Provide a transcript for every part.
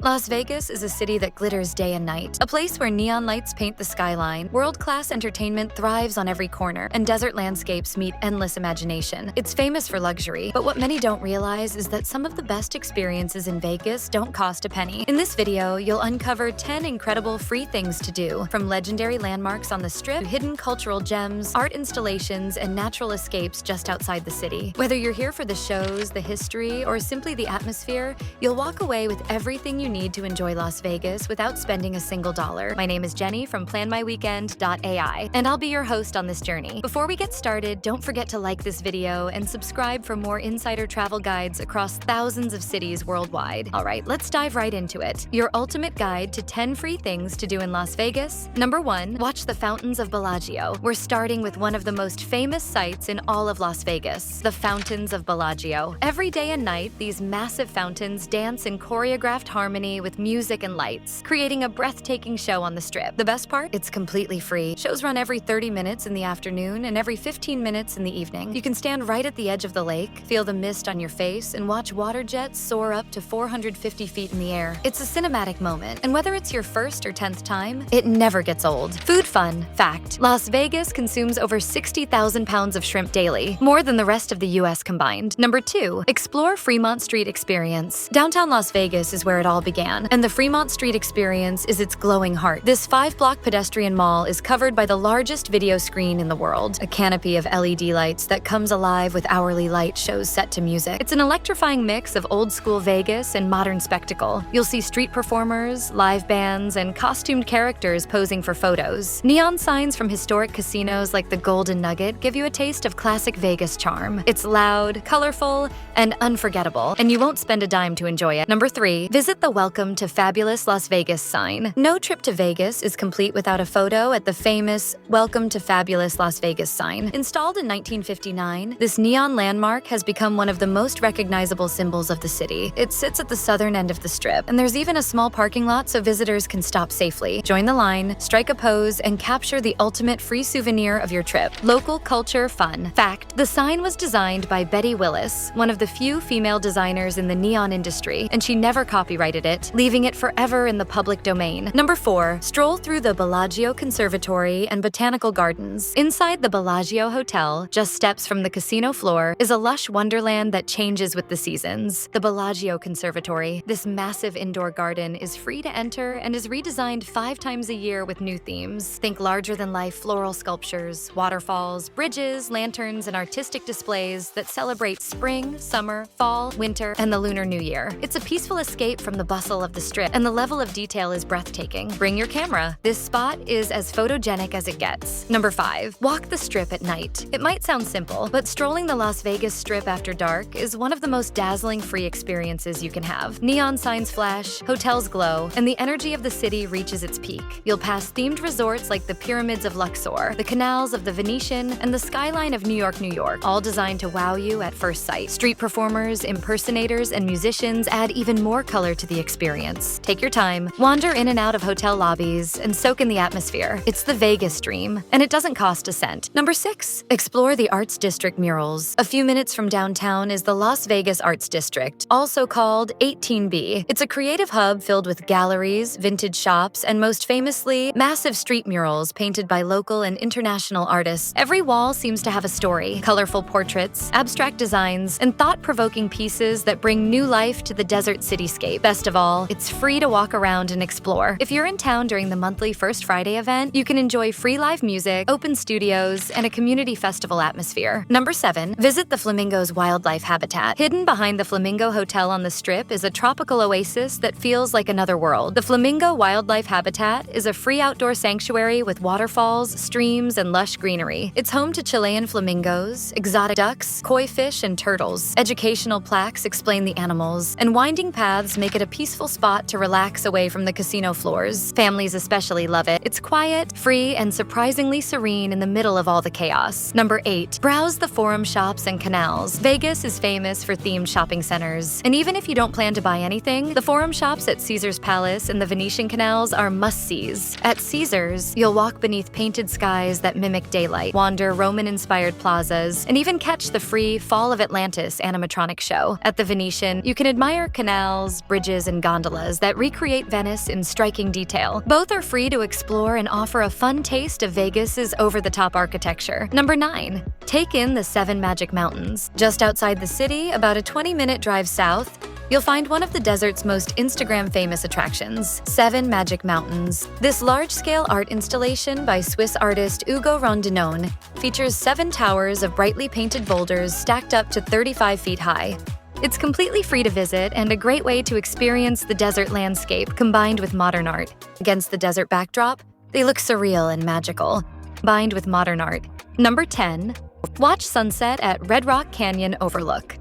Las Vegas is a city that glitters day and night, a place where neon lights paint the skyline, world-class entertainment thrives on every corner, and desert landscapes meet endless imagination. It's famous for luxury, but what many don't realize is that some of the best experiences in Vegas don't cost a penny. In this video, you'll uncover 10 incredible free things to do, from legendary landmarks on the Strip to hidden cultural gems, art installations, and natural escapes just outside the city. Whether you're here for the shows, the history, or simply the atmosphere, you'll walk away with everything you need to enjoy Las Vegas without spending a single dollar. My name is Jenny from Planmyweekend.ai, and I'll be your host on this journey. Before we get started, don't forget to like this video and subscribe for more insider travel guides across thousands of cities worldwide. All right, let's dive right into it. Your ultimate guide to 10 free things to do in Las Vegas. Number 1, watch the Fountains of Bellagio. We're starting with one of the most famous sights in all of Las Vegas, the Fountains of Bellagio. Every day and night, these massive fountains dance in choreographed harmony with music and lights, creating a breathtaking show on the Strip. The best part? It's completely free. Shows run every 30 minutes in the afternoon and every 15 minutes in the evening. You can stand right at the edge of the lake, feel the mist on your face, and watch water jets soar up to 450 feet in the air. It's a cinematic moment, and whether it's your first or 10th time, it never gets old. Food fun. Fact: Las Vegas consumes over 60,000 pounds of shrimp daily, more than the rest of the US combined. Number 2, explore Fremont Street Experience. Downtown Las Vegas is where it all began, and the Fremont Street Experience is its glowing heart. This 5-block pedestrian mall is covered by the largest video screen in the world, a canopy of LED lights that comes alive with hourly light shows set to music. It's an electrifying mix of old-school Vegas and modern spectacle. You'll see street performers, live bands, and costumed characters posing for photos. Neon signs from historic casinos like the Golden Nugget give you a taste of classic Vegas charm. It's loud, colorful, and unforgettable, and you won't spend a dime to enjoy it. Number 3, visit the Welcome to Fabulous Las Vegas sign. No trip to Vegas is complete without a photo at the famous Welcome to Fabulous Las Vegas sign. Installed in 1959, this neon landmark has become one of the most recognizable symbols of the city. It sits at the southern end of the Strip, and there's even a small parking lot so visitors can stop safely. Join the line, strike a pose, and capture the ultimate free souvenir of your trip. Local culture fun. Fact: the sign was designed by Betty Willis, one of the few female designers in the neon industry, and she never copyrighted it, leaving it forever in the public domain. Number 4, stroll through the Bellagio Conservatory and Botanical Gardens. Inside the Bellagio Hotel, just steps from the casino floor, is a lush wonderland that changes with the seasons. The Bellagio Conservatory, this massive indoor garden, is free to enter and is redesigned 5 times a year with new themes. Think larger-than-life floral sculptures, waterfalls, bridges, lanterns, and artistic displays that celebrate spring, summer, fall, winter, and the Lunar New Year. It's a peaceful escape from the bustle of the Strip, and the level of detail is breathtaking. Bring your camera. This spot is as photogenic as it gets. Number 5, walk the Strip at night. It might sound simple, but strolling the Las Vegas Strip after dark is one of the most dazzling free experiences you can have. Neon signs flash, hotels glow, and the energy of the city reaches its peak. You'll pass themed resorts like the Pyramids of Luxor, the canals of the Venetian, and the skyline of New York, all designed to wow you at first sight. Street performers, impersonators, and musicians add even more color to the experience. Take your time, wander in and out of hotel lobbies, and soak in the atmosphere. It's the Vegas dream, and it doesn't cost a cent. Number 6, explore the Arts District murals. A few minutes from downtown is the Las Vegas Arts District, also called 18B. It's a creative hub filled with galleries, vintage shops, and most famously, massive street murals painted by local and international artists. Every wall seems to have a story: colorful portraits, abstract designs, and thought-provoking pieces that bring new life to the desert cityscape. Best of all, it's free to walk around and explore. If you're in town during the monthly First Friday event, you can enjoy free live music, open studios, and a community festival atmosphere. Number 7, visit the Flamingo's wildlife habitat. Hidden behind the Flamingo Hotel on the Strip is a tropical oasis that feels like another world. The Flamingo Wildlife Habitat is a free outdoor sanctuary with waterfalls, streams, and lush greenery. It's home to Chilean flamingos, exotic ducks, koi fish, and turtles. Educational plaques explain the animals, and winding paths make it a peaceful spot to relax away from the casino floors. Families especially love it. It's quiet, free, and surprisingly serene in the middle of all the chaos. Number 8, browse the forum shops and canals. Vegas is famous for themed shopping centers, and even if you don't plan to buy anything, the forum shops at Caesar's Palace and the Venetian canals are must-sees. At Caesar's, you'll walk beneath painted skies that mimic daylight, wander Roman-inspired plazas, and even catch the free Fall of Atlantis animatronic show. At the Venetian, you can admire canals, bridges, and and gondolas that recreate Venice in striking detail. Both are free to explore and offer a fun taste of Vegas's over-the-top architecture. Number 9. Take in the 7 Magic Mountains. Just outside the city, about a 20-minute drive south, you'll find one of the desert's most Instagram-famous attractions, 7 Magic Mountains. This large-scale art installation by Swiss artist Ugo Rondinone features 7 towers of brightly painted boulders stacked up to 35 feet high. It's completely free to visit and a great way to experience the desert landscape combined with modern art. Against the desert backdrop, they look surreal and magical, combined with modern art. Number 10. Watch sunset at Red Rock Canyon Overlook.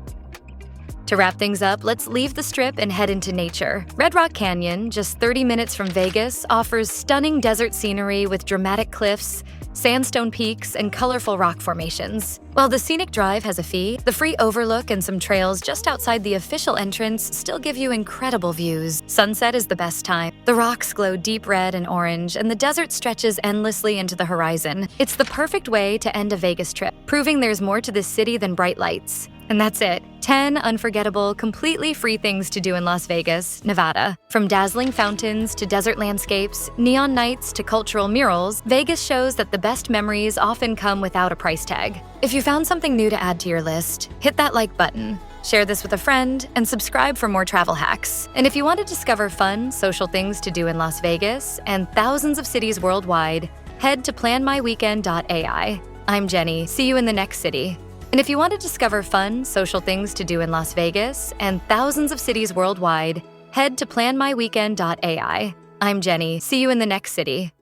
To wrap things up, let's leave the Strip and head into nature. Red Rock Canyon, just 30 minutes from Vegas, offers stunning desert scenery with dramatic cliffs, sandstone peaks, and colorful rock formations. While the scenic drive has a fee, the free overlook and some trails just outside the official entrance still give you incredible views. Sunset is the best time. The rocks glow deep red and orange, and the desert stretches endlessly into the horizon. It's the perfect way to end a Vegas trip, proving there's more to this city than bright lights. And that's it. 10 unforgettable, completely free things to do in Las Vegas, Nevada. From dazzling fountains to desert landscapes, neon nights to cultural murals, Vegas shows that the best memories often come without a price tag. If you found something new to add to your list, hit that like button, share this with a friend, and subscribe for more travel hacks. And if you want to discover fun, social things to do in Las Vegas and thousands of cities worldwide, head to Planmyweekend.ai. I'm Jenny. See you in the next city. And if you want to discover fun, social things to do in Las Vegas and thousands of cities worldwide, head to Planmyweekend.ai. I'm Jenny. See you in the next city.